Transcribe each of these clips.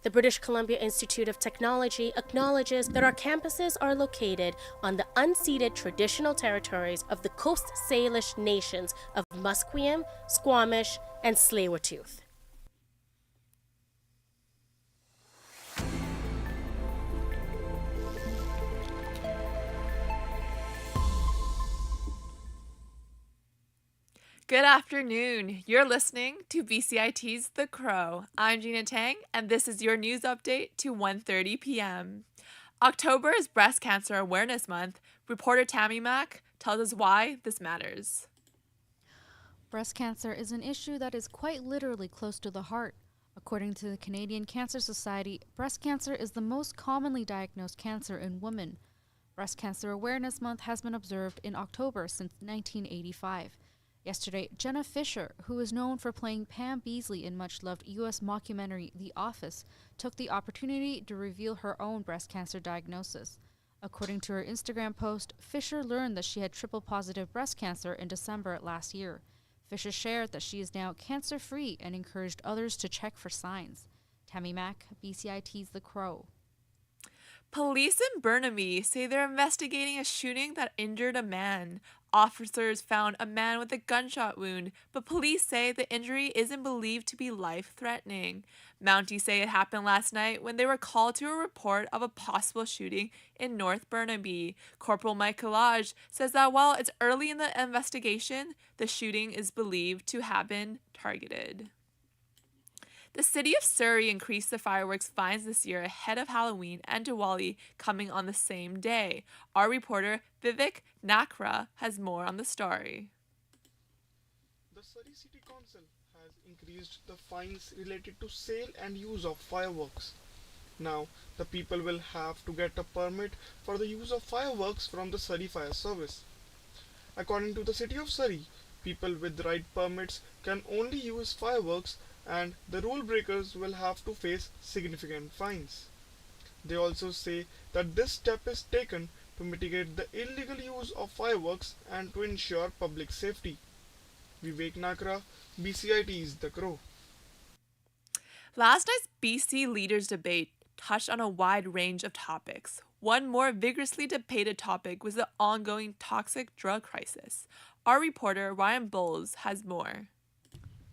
The British Columbia Institute of Technology acknowledges that our campuses are located on the unceded traditional territories of the Coast Salish nations of Musqueam, Squamish, and Tsleil-Waututh. Good afternoon. You're listening to BCIT's The Crow. I'm Gina Tang, and this is your news update to 1:30 p.m. October is Breast Cancer Awareness Month. Reporter Tammy Mack tells us why this matters. Breast cancer is an issue that is quite literally close to the heart. According to the Canadian Cancer Society, breast cancer is the most commonly diagnosed cancer in women. Breast Cancer Awareness Month has been observed in October since 1985. Yesterday, Jenna Fisher, who is known for playing Pam Beasley in much-loved U.S. mockumentary The Office, took the opportunity to reveal her own breast cancer diagnosis. According to her Instagram post, Fisher learned that she had triple-positive breast cancer in December last year. Fisher shared that she is now cancer-free and encouraged others to check for signs. Tammy Mack, BCIT's The Crow. Police in Burnaby say they're investigating a shooting that injured a man. Officers found a man with a gunshot wound, but police say the injury isn't believed to be life-threatening. Mounties say it happened last night when they were called to a report of a possible shooting in North Burnaby. Corporal Mike Collage says that while it's early in the investigation, the shooting is believed to have been targeted. The city of Surrey increased the fireworks fines this year ahead of Halloween and Diwali coming on the same day. Our reporter Vivek Nakra has more on the story. The Surrey City Council has increased the fines related to sale and use of fireworks. Now, the people will have to get a permit for the use of fireworks from the Surrey Fire Service. According to the City of Surrey, people with the right permits can only use fireworks, and the rule breakers will have to face significant fines. They also say that this step is taken to mitigate the illegal use of fireworks and to ensure public safety. Vivek Nakra, BCIT's The Crow. Last night's BC Leaders Debate touched on a wide range of topics. One more vigorously debated topic was the ongoing toxic drug crisis. Our reporter Ryan Bowles has more.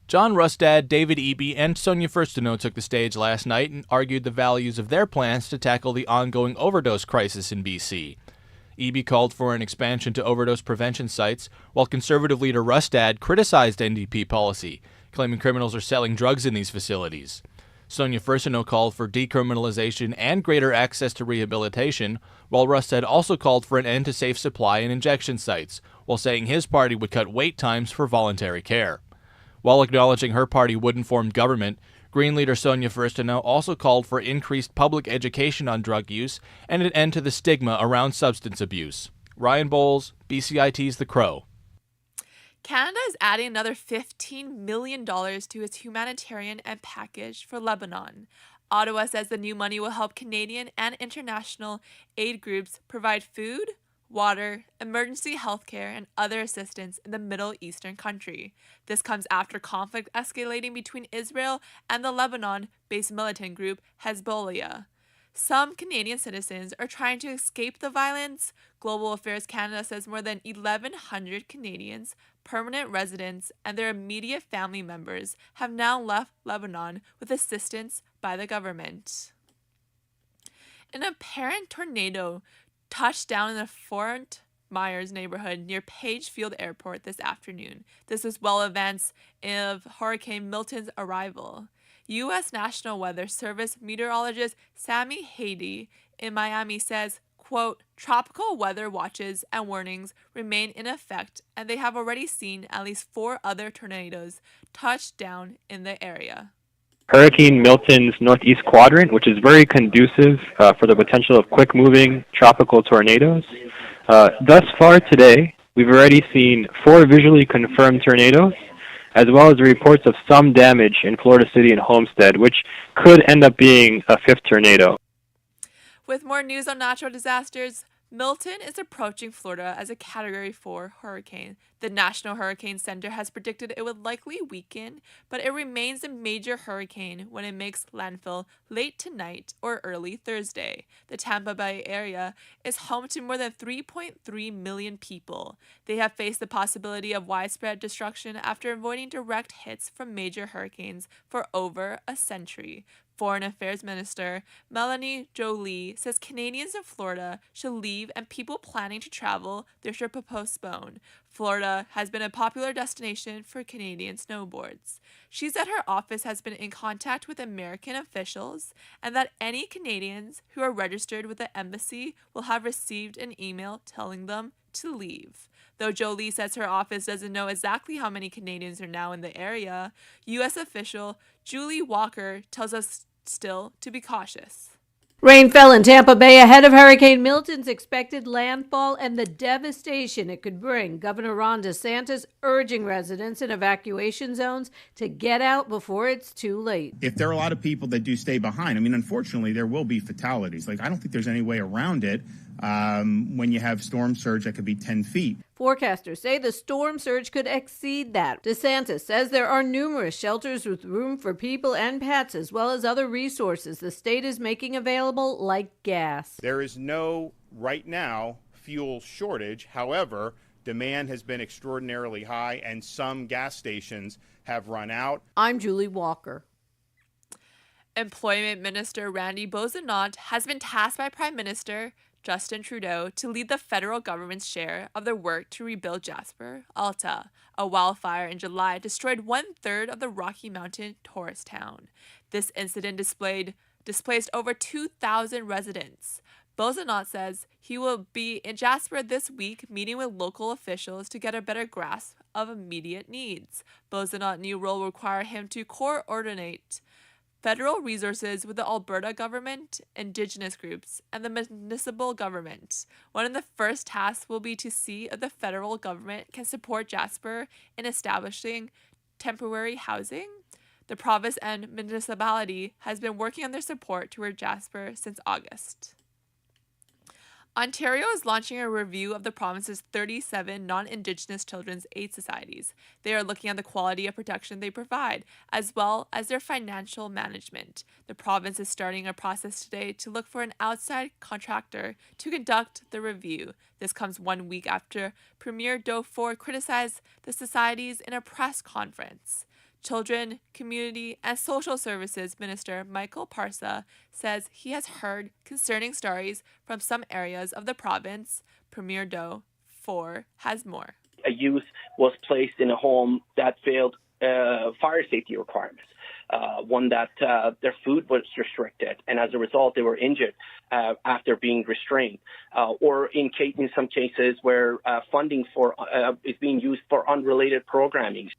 John Rustad, David Eby, and Sonia Furstenau took the stage last night and argued the values of their plans to tackle the ongoing overdose crisis in BC. Eby called for an expansion to overdose prevention sites, while Conservative leader Rustad criticized NDP policy, claiming criminals are selling drugs in these facilities. Sonia Furstenau called for decriminalization and greater access to rehabilitation, while Rustad also called for an end to safe supply and injection sites, while saying his party would cut wait times for voluntary care. While acknowledging her party wouldn't form government, Green leader Sonia Furstenau also called for increased public education on drug use and an end to the stigma around substance abuse. Ryan Bowles, BCIT's The Crow. Canada is adding another $15 million to its humanitarian aid package for Lebanon. Ottawa says the new money will help Canadian and international aid groups provide food, water, emergency healthcare, and other assistance in the Middle Eastern country. This comes after conflict escalating between Israel and the Lebanon-based militant group Hezbollah. Some Canadian citizens are trying to escape the violence. Global Affairs Canada says more than 1,100 Canadians, permanent residents, and their immediate family members have now left Lebanon with assistance by the government. An apparent tornado touched down in the Fort Myers neighborhood near Page Field Airport this afternoon. This was well advanced of Hurricane Milton's arrival. U.S. National Weather Service meteorologist Sammy Hady in Miami says, quote, tropical weather watches and warnings remain in effect, and they have already seen at least 4 other tornadoes touch down in the area. Hurricane Milton's northeast quadrant, which is very conducive for the potential of quick-moving tropical tornadoes. Thus far today, we've already seen 4 visually confirmed tornadoes, as well as reports of some damage in Florida City and Homestead, which could end up being a 5th tornado. With more news on natural disasters, Milton is approaching Florida as a Category 4 hurricane. The National Hurricane Center has predicted it would likely weaken, but it remains a major hurricane when it makes landfall late tonight or early Thursday. The Tampa Bay area is home to more than 3.3 million people. They have faced the possibility of widespread destruction after avoiding direct hits from major hurricanes for over a century. Foreign Affairs Minister Melanie Jolie says Canadians in Florida should leave and people planning to travel there should postpone. Florida has been a popular destination for Canadian snowboards. She said her office has been in contact with American officials and that any Canadians who are registered with the embassy will have received an email telling them to leave. Though Jolie says her office doesn't know exactly how many Canadians are now in the area, U.S. official Julie Walker tells us still to be cautious. Rain fell in Tampa Bay ahead of Hurricane Milton's expected landfall and the devastation it could bring. Governor Ron DeSantis urging residents in evacuation zones to get out before it's too late. If there are a lot of people that do stay behind, unfortunately, there will be fatalities. I don't think there's any way around it. When you have storm surge that could be 10 feet. Forecasters say the storm surge could exceed that. DeSantis says there are numerous shelters with room for people and pets, as well as other resources the state is making available, like gas. There is no, right now, fuel shortage. However, demand has been extraordinarily high, and some gas stations have run out. I'm Julie Walker. Employment Minister Randy Boissonnault has been tasked by Prime Minister Justin Trudeau to lead the federal government's share of the work to rebuild Jasper, Alta. A wildfire in July destroyed 1/3 of the Rocky Mountain tourist town. This incident displaced over 2,000 residents. Boissonnault says he will be in Jasper this week meeting with local officials to get a better grasp of immediate needs. Boissonnault's new role will require him to coordinate federal resources with the Alberta government, Indigenous groups, and the municipal government. One of the first tasks will be to see if the federal government can support Jasper in establishing temporary housing. The province and municipality has been working on their support toward Jasper since August. Ontario is launching a review of the province's 37 non-Indigenous children's aid societies. They are looking at the quality of protection they provide, as well as their financial management. The province is starting a process today to look for an outside contractor to conduct the review. This comes 1 week after Premier Doe Ford criticized the societies in a press conference. Children, Community, and Social Services Minister Michael Parsa says he has heard concerning stories from some areas of the province. Premier Doe Ford has more. A youth was placed in a home that failed fire safety requirements. One that their food was restricted, and as a result, they were injured after being restrained. Or in some cases where funding is being used for unrelated programming.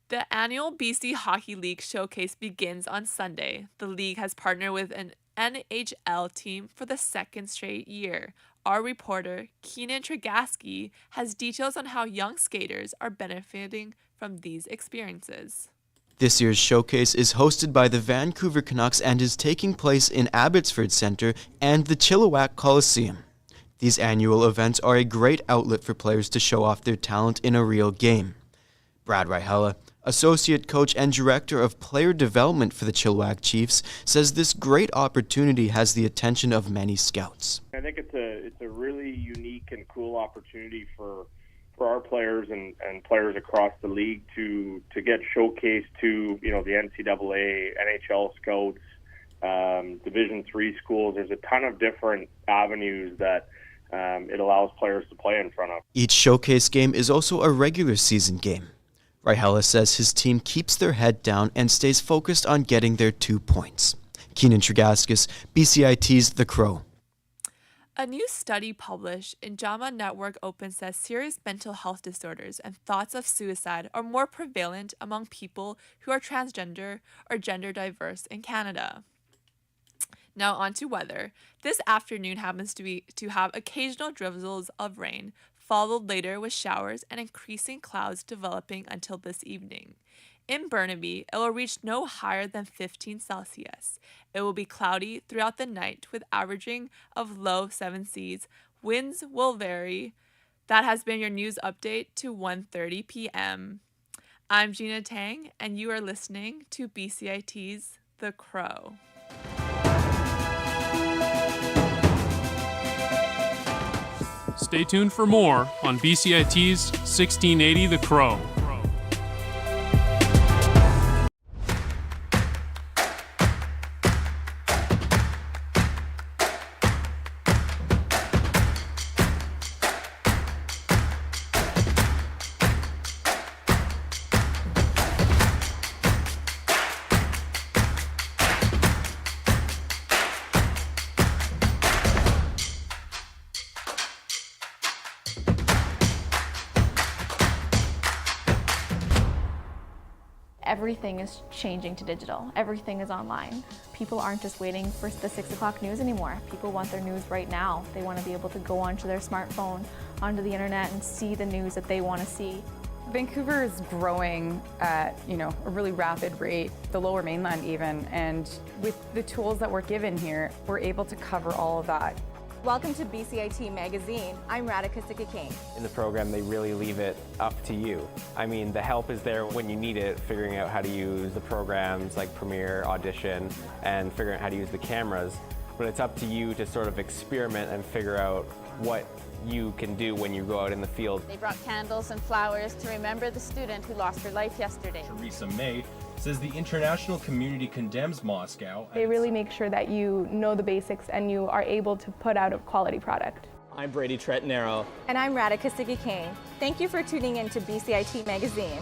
The annual BC Hockey League showcase begins on Sunday. The league has partnered with an NHL team for the second straight year. Our reporter, Keenan Tregaski, has details on how young skaters are benefiting from these experiences. This year's showcase is hosted by the Vancouver Canucks and is taking place in Abbotsford Centre and the Chilliwack Coliseum. These annual events are a great outlet for players to show off their talent in a real game. Brad Rihella, Associate Coach and Director of Player Development for the Chilliwack Chiefs, says this great opportunity has the attention of many scouts. I think it's a really unique and cool opportunity for our players and players across the league to get showcased to the NCAA, NHL scouts, Division III schools. There's a ton of different avenues that it allows players to play in front of. Each showcase game is also a regular season game. Rihella says his team keeps their head down and stays focused on getting their 2 points. Keenan Tregaskis, BCIT's The Crow. A new study published in JAMA Network Open says serious mental health disorders and thoughts of suicide are more prevalent among people who are transgender or gender diverse in Canada. Now on to weather. This afternoon happens to have occasional drizzles of rain, followed later with showers and increasing clouds developing until this evening. In Burnaby, it will reach no higher than 15 Celsius. It will be cloudy throughout the night with averaging of low 7's. Winds will vary. That has been your news update to 1:30 p.m. I'm Gina Tang, and you are listening to BCIT's The Crow. Stay tuned for more on BCIT's 1680 The Crow. Everything is changing to digital. Everything is online. People aren't just waiting for the 6 o'clock news anymore. People want their news right now. They want to be able to go onto their smartphone, onto the internet, and see the news that they want to see. Vancouver is growing at, a really rapid rate, the Lower Mainland even, and with the tools that we're given here, we're able to cover all of that. Welcome to BCIT Magazine. I'm Radhika Sikakane. In the program, they really leave it up to you. I mean, the help is there when you need it, figuring out how to use the programs like Premiere, Audition, and figuring out how to use the cameras. But it's up to you to sort of experiment and figure out what you can do when you go out in the field. They brought candles and flowers to remember the student who lost her life yesterday. Teresa May says the international community condemns Moscow. They really make sure that you know the basics and you are able to put out a quality product. I'm Brady Tretnero. And I'm Radhika Sikakane. Thank you for tuning in to BCIT Magazine.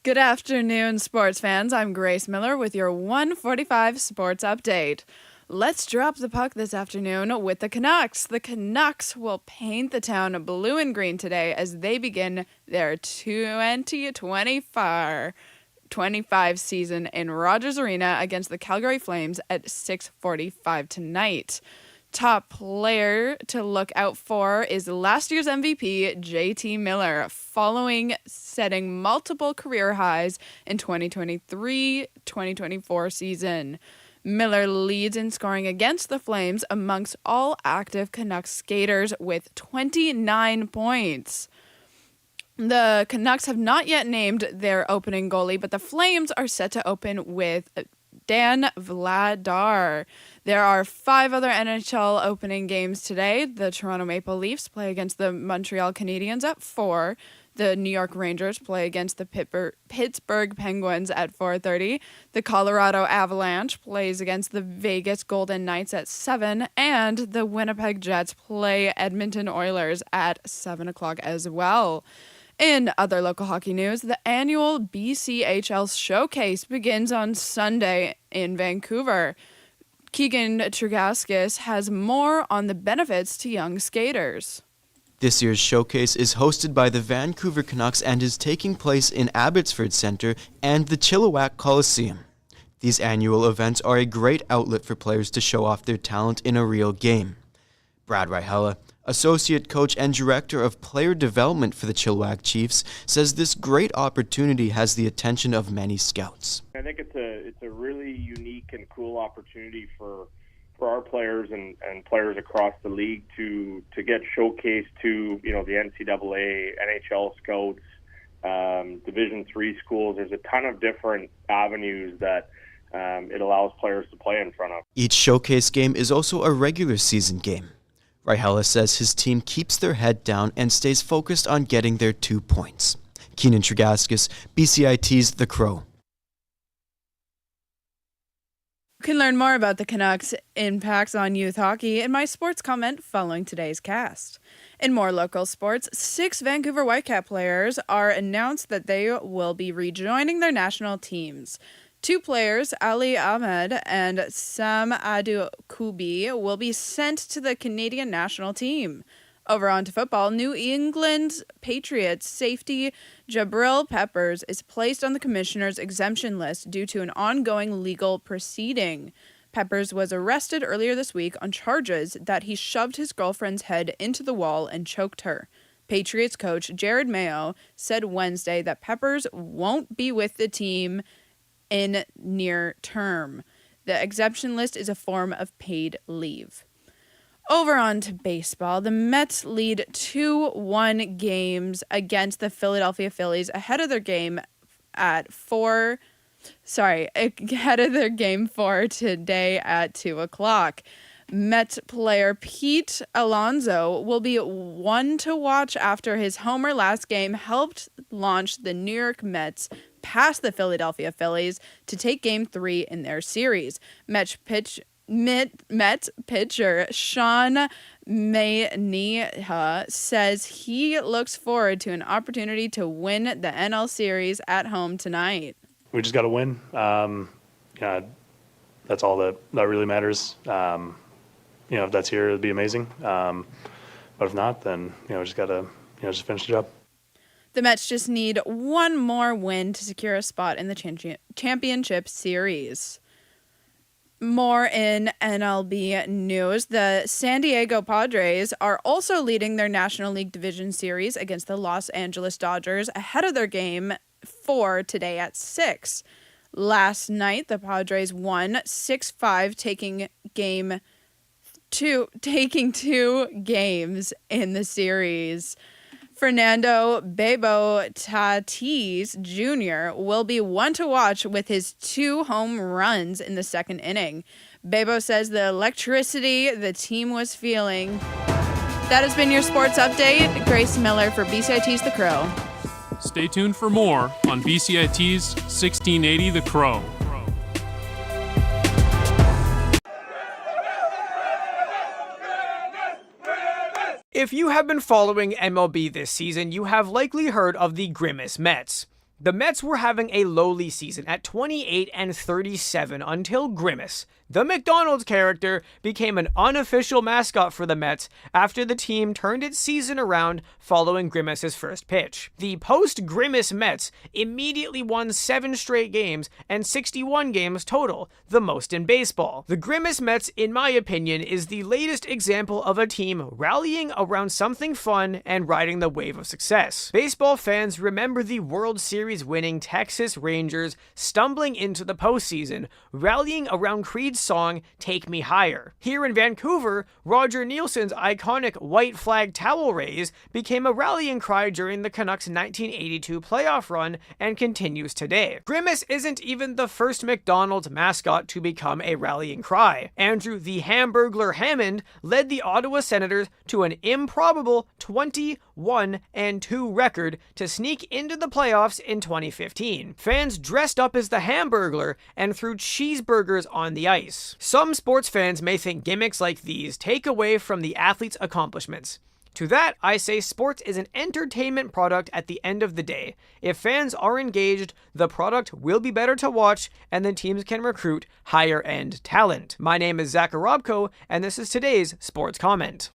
Good afternoon, sports fans. I'm Grace Miller with your 1:45 sports update. Let's drop the puck this afternoon with the Canucks. The Canucks will paint the town blue and green today as they begin their 2025 season in Rogers Arena against the Calgary Flames at 6:45 tonight. Top player to look out for is last year's MVP, JT Miller, following setting multiple career highs in 2023-2024 season. Miller leads in scoring against the Flames amongst all active Canucks skaters with 29 points. The Canucks have not yet named their opening goalie, but the Flames are set to open with Dan Vladar. There are 5 other NHL opening games today. The Toronto Maple Leafs play against the Montreal Canadiens at 4. The New York Rangers play against the Pittsburgh Penguins at 4:30. The Colorado Avalanche plays against the Vegas Golden Knights at 7. And the Winnipeg Jets play Edmonton Oilers at 7 o'clock as well. In other local hockey news, the annual BCHL Showcase begins on Sunday in Vancouver. Keegan Tregaskis has more on the benefits to young skaters. This year's showcase is hosted by the Vancouver Canucks and is taking place in Abbotsford Centre and the Chilliwack Coliseum. These annual events are a great outlet for players to show off their talent in a real game. Brad Rihella, Associate Coach and Director of Player Development for the Chilliwack Chiefs, says this great opportunity has the attention of many scouts. I think it's a really unique and cool opportunity for our players and players across the league to get showcased to the NCAA, NHL scouts, Division III schools. There's a ton of different avenues that it allows players to play in front of. Each showcase game is also a regular season game. Rihella says his team keeps their head down and stays focused on getting their 2 points. Keenan Tregaskis, BCIT's The Crow. You can learn more about the Canucks' impacts on youth hockey in my sports comment following today's cast. In more local sports, 6 Vancouver Whitecap players are announced that they will be rejoining their national teams. 2 players, Ali Ahmed and Sam Adoukubi, will be sent to the Canadian national team. Over on to football, New England Patriots safety Jabril Peppers is placed on the commissioner's exemption list due to an ongoing legal proceeding. Peppers was arrested earlier this week on charges that he shoved his girlfriend's head into the wall and choked her. Patriots coach Jared Mayo said Wednesday that Peppers won't be with the team in near term. The exemption list is a form of paid leave. Over on to baseball, the Mets lead 2-1 games against the Philadelphia Phillies ahead of their game for today at 2 o'clock. Mets player Pete Alonso will be one to watch after his homer last game helped launch the New York Mets past the Philadelphia Phillies to take Game 3 in their series. Mets pitcher Sean Manaea says he looks forward to an opportunity to win the NL Series at home tonight. We just got to win. That's all that really matters. If that's here, it'd be amazing. But if not, then we just got to just finish the job. The Mets just need one more win to secure a spot in the championship series. More in NLB news, the San Diego Padres are also leading their National League Division Series against the Los Angeles Dodgers ahead of their game 4 today at 6. Last night, the Padres won 6-5, taking 2 games in the series. Fernando Bebo Tatis Jr. will be one to watch with his 2 home runs in the second inning. Bebo says the electricity the team was feeling. That has been your sports update. Grace Miller for BCIT's The Crow. Stay tuned for more on BCIT's 1680 The Crow. If you have been following MLB this season, you have likely heard of the Grimace Mets. The Mets were having a lowly season at 28-37 until Grimace, the McDonald's character, became an unofficial mascot for the Mets after the team turned its season around following Grimace's first pitch. The post-Grimace Mets immediately won 7 straight games and 61 games total, the most in baseball. The Grimace Mets, in my opinion, is the latest example of a team rallying around something fun and riding the wave of success. Baseball fans remember the World Series winning Texas Rangers stumbling into the postseason, rallying around Creed's song Take Me Higher. Here in Vancouver, Roger Nielsen's iconic white flag towel raise became a rallying cry during the Canucks' 1982 playoff run and continues today. Grimace isn't even the first McDonald's mascot to become a rallying cry. Andrew the Hamburglar Hammond led the Ottawa Senators to an improbable 21-2 record to sneak into the playoffs in 2015. Fans dressed up as the Hamburglar and threw cheeseburgers on the ice. Some sports fans may think gimmicks like these take away from the athlete's accomplishments. To that, I say sports is an entertainment product at the end of the day. If fans are engaged, the product will be better to watch, and the teams can recruit higher-end talent. My name is Zach Arobko, and this is today's Sports Comment.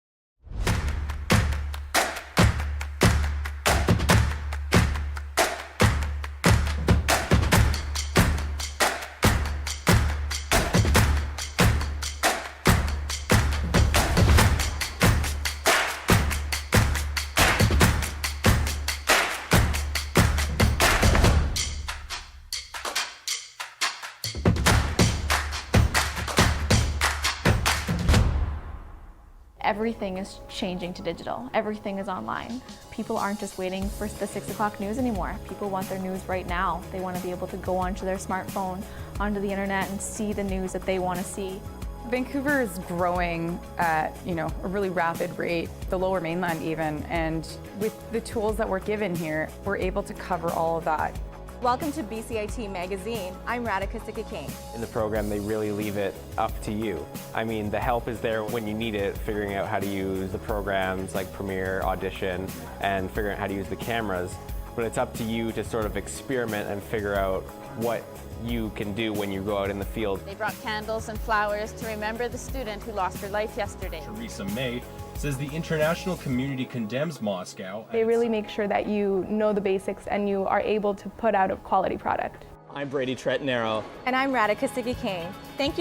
Everything is changing to digital. Everything is online. People aren't just waiting for the 6 o'clock news anymore. People want their news right now. They want to be able to go onto their smartphone, onto the internet, and see the news that they want to see. Vancouver is growing at, a really rapid rate, the Lower Mainland even, and with the tools that we're given here, we're able to cover all of that. Welcome to BCIT Magazine. I'm Radhika Sikki-King. In the program, they really leave it up to you. I mean, the help is there when you need it, figuring out how to use the programs like Premiere, Audition, and figuring out how to use the cameras. But it's up to you to sort of experiment and figure out what you can do when you go out in the field. They brought candles and flowers to remember the student who lost her life yesterday. Theresa May says the international community condemns Moscow. They really make sure that you know the basics and you are able to put out a quality product. I'm Brady Tretanero. And I'm Radhika Sikki-King. Thank you.